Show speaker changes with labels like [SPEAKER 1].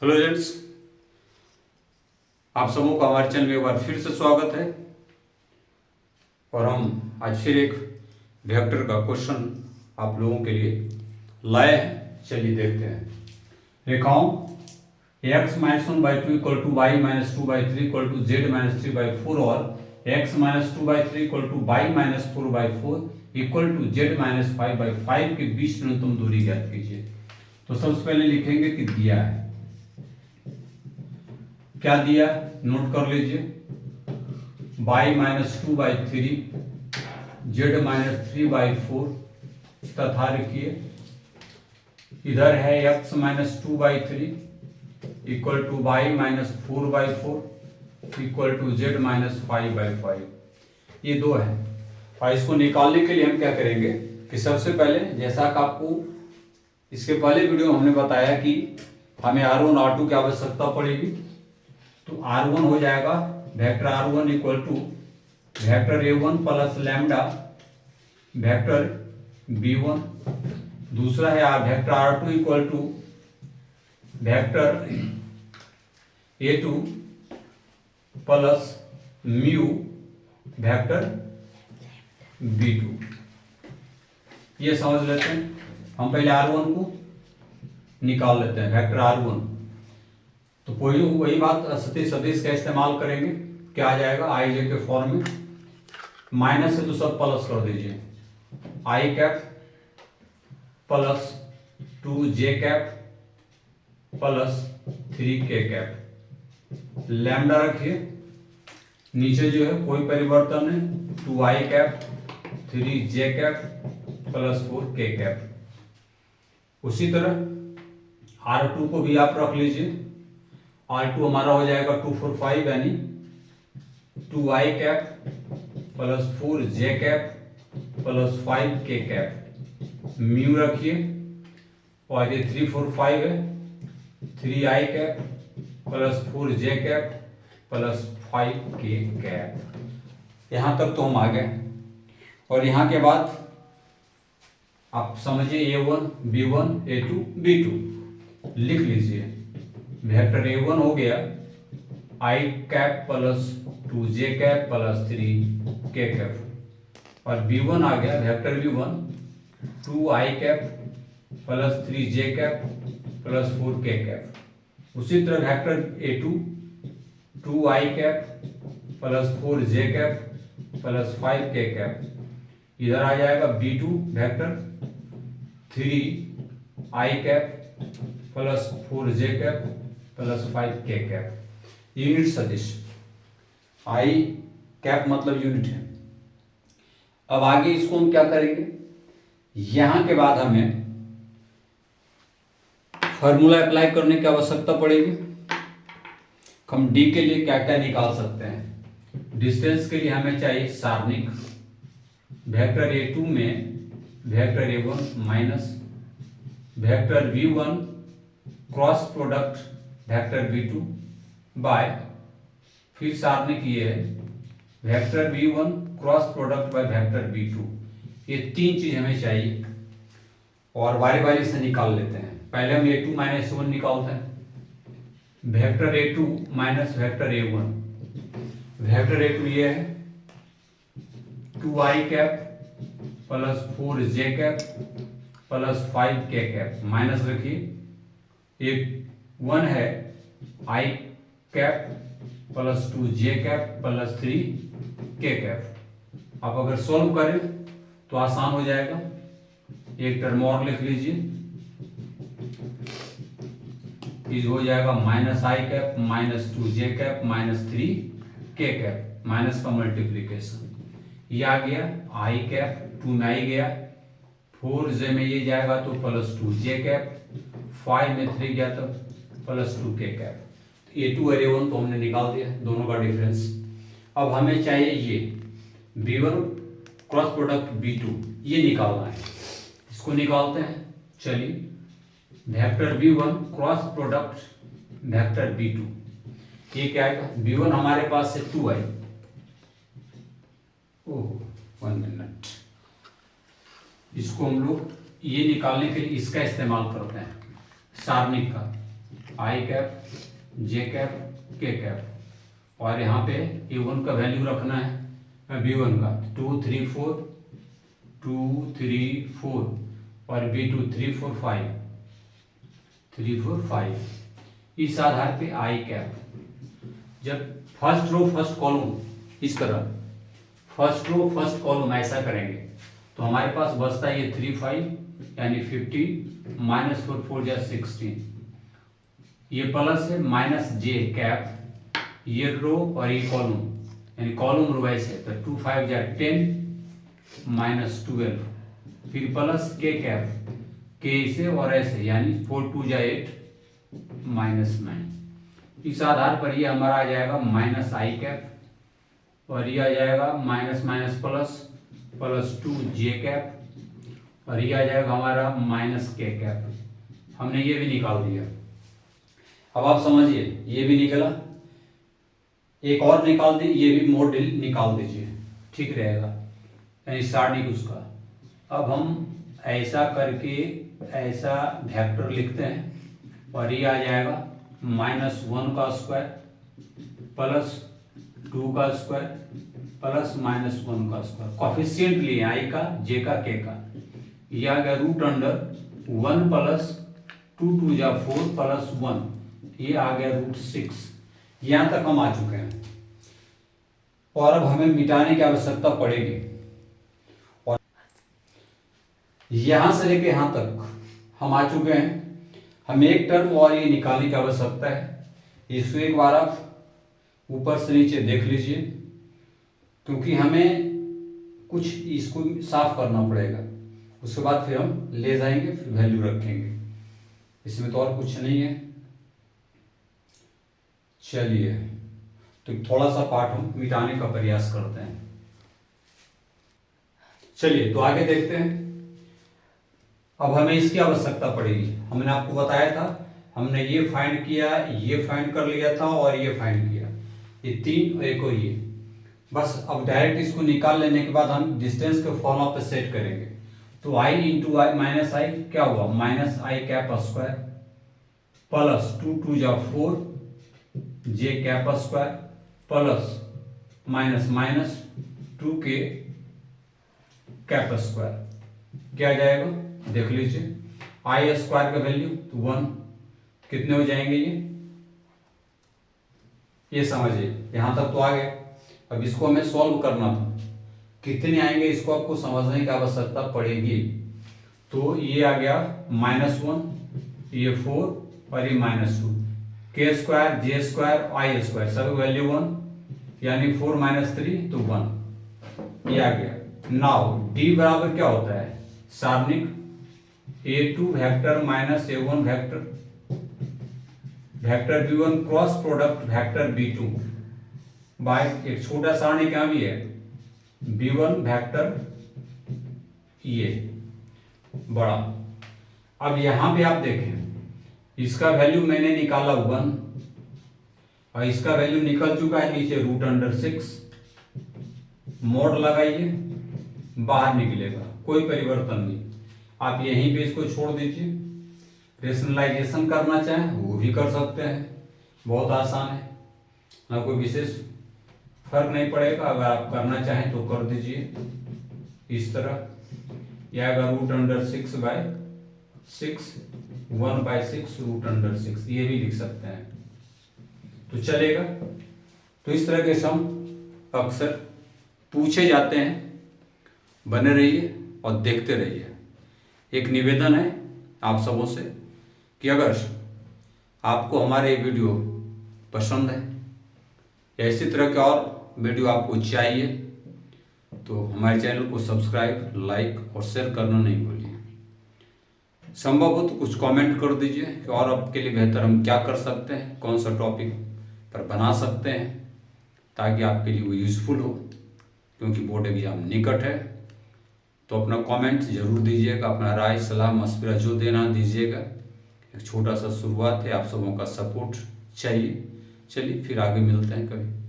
[SPEAKER 1] Hello friends, आप सबों का हमारे चैनल में एक बार फिर से स्वागत है। और हम आज फिर एक वेक्टर का क्वेश्चन आप लोगों के लिए लाए हैं। चलिए देखते हैं। रेखाओं x minus 1/2 equal to y minus 2/3 equal to z minus 3/4 और x minus 2/3 equal to y minus 4/4 equal to z minus 5/5 के बीच न्यूनतम दूरी ज्ञात कीजिए। तो सबसे पहले लिखेंगे कि दिया है, क्या दिया नोट कर लीजिए। y माइनस 2/3 z माइनस 3/4 तथा लिखिए इधर है x minus 2/3 equal to y minus 4/4 equal to z minus 5/5। ये दो है और इसको निकालने के लिए हम क्या करेंगे कि सबसे पहले जैसा कि आपको इसके पहले वीडियो में हमने बताया कि हमें R1 R2 की आवश्यकता पड़ेगी। तो R1 हो जाएगा vector R1 equal to vector A1 plus lambda vector B1। दूसरा है vector R2 equal to vector A2 plus mu vector B2। ये समझ लेते हैं। हम पहले R1 को निकाल लेते हैं, वेक्टर R1। तो वही बात सदिश का इस्तेमाल करेंगे। क्या आ जाएगा आई जे के फॉर्म में, माइनस है तो सब प्लस कर दीजिए। I cap plus 2j cap plus 3k cap, lambda रखिए, नीचे जो है कोई परिवर्तन है, 2i cap 3j cap plus 4k cap. उसी तरह R2 को भी आप रख लीजिए। R2 हमारा हो जाएगा 2 4 5 यानी 2i cap plus 4j cap plus 5k cap, mu रखिए। और ये 3 4 5 है, 3i cap plus 4j cap plus 5k cap. यहाँ तक तो हम आ गए। और यहाँ के बाद आप समझिए A1 B1 A2 B2 लिख लीजिए। वेक्टर A1 हो गया i cap plus 2j cap plus 3k cap, और B1 आ गया vector B1 2i cap plus 3j cap plus 4k cap. उसी तरह vector A2 2i cap plus 4j cap plus 5k cap. इधर आ जाएगा B2 vector 3i cap plus 4j cap plus 5k cap. Unit सदिश i cap मतलब unit है। अब आगे इसको हम क्या करेंगे, यहां के बाद हमें फॉर्मूला अप्लाई करने की आवश्यकता पड़ेगी। हम d के लिए क्या क्या निकाल सकते हैं। डिस्टेंस के लिए हमें चाहिए सारणिक, वेक्टर A2 में vector A1 minus vector V1 cross product vector V2 by, फिर सारणिक ये है vector V1 cross product by vector V2। ये तीन चीज हमें चाहिए और बारी बारी से निकाल लेते हैं। पहले हम A2 माइनस 1 निकालते हैं। Vector A2 minus vector A1, vector A2 ये है 2i cap plus 4j cap plus 5k cap, minus रखिए। एक 1 है i cap plus 2j cap plus 3k cap. आप अगर सॉल्व करें तो आसान हो जाएगा। एक टर्म और लिख लीजिए, इज हो जाएगा minus i cap minus 2j cap minus 3k cap, minus का मल्टीप्लीकेशन। ये आ गया i कैप, 2 में आई गया, 4j में ये जाएगा तो प्लस 2j कैप, 5 में 3 गया तो प्लस 2k कैप। A2 और A1 तो हमने निकाल दिया, दोनों का डिफरेंस। अब हमें चाहिए ये B1 क्रॉस प्रोडक्ट B2, ये निकालना है। इसको निकालते हैं। चलिए, vector B1 cross product vector B2, ये क्या आएगा। B1 हमारे पास से 2 आई, ओह 1 मिनट, इसको हम लोग ये निकालने के लिए इसका इस्तेमाल करते हैं सारणिक का। आई कैप, जे कैप, के कैप, और यहाँ पे A1 का वैल्यू रखना है, B1 का 2 3 4 2 3 4 और B2 3 4 5 3 4 5। इस आधार पे आई कैप, जब फर्स्ट रो फर्स्ट कॉलम इस तरह फर्स्ट रो फर्स्ट कॉलम ऐसा करेंगे तो हमारे पास बचता है ये 3 5 यानी 15 माइनस 4 4 या 16, ये प्लस है माइनस जे कैप, ये रो और ये कॉलम यानी कॉलम रो ऐसे तो 2 5 या 10 माइनस 12, फिर प्लस के कैप, के ऐसे और ऐसे यानी 4 2 या 8 माइनस 9। इस आधार पर ये हमारा आ जाएगा माइनस आई कैप, और ये आ जाएगा माइनस माइनस प्लस प्लस 2 जे कैप, और ये आ जाएगा हमारा माइनस के कैप। हमने ये भी निकाल दिया। अब आप समझिए ये भी निकला, एक और निकाल दी, ये भी मॉडल निकाल दीजिए, ठीक रहेगा, यानी सारणी उसका। अब हम ऐसा करके ऐसा वेक्टर लिखते हैं और ये आ जाएगा -1 का स्क्वायर प्लस 2 का स्क्वायर प्लस -1 का स्क्वायर, कॉफिशिएंट लिए आई का, जे का, के का, ये आ गया √1 प्लस 2 2 या 4 प्लस 1, ये आ गया √6। यहां तक हम आ चुके हैं और अब हमें मिटाने की आवश्यकता पड़ेगी, और यहां से लेके यहां तक हम आ चुके हैं। हमें एक टर्म और ये निकालने की आवश्यकता है। इसको एक बार आप ऊपर से नीचे देख लीजिए, क्योंकि हमें कुछ इसको साफ करना पड़ेगा, उसके बाद फिर हम ले जाएंगे, फिर वैल्यू रखेंगे। इसमें तो और कुछ नहीं है। चलिए तो थोड़ा सा पार्ट हम मिटाने का प्रयास करते हैं। चलिए तो आगे देखते हैं। अब हमें इसकी आवश्यकता पड़ेगी। हमने आपको बताया था, हमने ये फाइंड किया, ये फाइंड कर लिया था और ये फाइंड किया, ये 3 और एक और ये। बस अब डायरेक्ट इसको निकाल लेने के बाद हम डिस्टेंस के फॉर्मूला पे सेट करेंगे। तो आई इंटू आई माइनस आई क्या हुआ, minus I cap square plus 2 2 या 4 J cap square plus minus minus 2 k cap square, क्या आ जाएगा देख लीजिए। आई स्क्वायर का वैल्यू तो 1, कितने हो जाएंगे ये समझिए। यहां तक तो आ गया। अब इसको हमें सॉल्व करना था, कितने आएंगे इसको आपको समझने की आवश्यकता पड़ेगी। तो ये आ गया -1, ये 4 और ये -2, के स्क्वायर, जे स्क्वायर, आई स्क्वायर सब वैल्यू 1 यानी 4 - 3 तो 1, ये आ गया। नाउ डी बराबर क्या होता है, सारणिक A2 vector minus A1 vector, vector B1 cross product vector B2 by एक छोटा सारणी क्या भी है B1 वेक्टर ये बड़ा। अब यहां पे आप देखें, इसका वैल्यू मैंने निकाला 1 और इसका वैल्यू निकल चुका है नीचे √6। मोड लगाइए, बाहर निकलेगा, कोई परिवर्तन नहीं। आप यहीं पे इसको छोड़ दीजिए। रेशनलाइजेशन करना चाहें वो भी कर सकते हैं, बहुत आसान है, ना कोई विशेष फर्क नहीं पड़ेगा। अगर आप करना चाहें तो कर दीजिए इस तरह, यह आएगा √6/6 1/6 √6, ये भी लिख सकते हैं तो चलेगा। तो इस तरह के सम अक्सर पूछे जाते हैं। बने रहिए और देखते रहिए। एक निवेदन है आप सबों से कि अगर आपको हमारे वीडियो पसंद है या इसी तरह के और वीडियो आपको चाहिए तो हमारे चैनल को सब्सक्राइब, लाइक और शेयर करना नहीं भूलिए। संभव हो तो कुछ कमेंट कर दीजिए कि और आपके लिए बेहतर हम क्या कर सकते हैं, कौन सा टॉपिक पर बना सकते हैं, ताकि आपके लिए वो यूज़फुल हो, क्योंकि बोर्ड एग्जाम निकट है। तो अपना कमेंट जरूर दीजिएगा, अपना राय, सलाह, मशवरा जो देना दीजिएगा। एक छोटा सा शुरुआत है, आप सबों का सपोर्ट चाहिए। चलिए फिर आगे मिलते हैं कभी।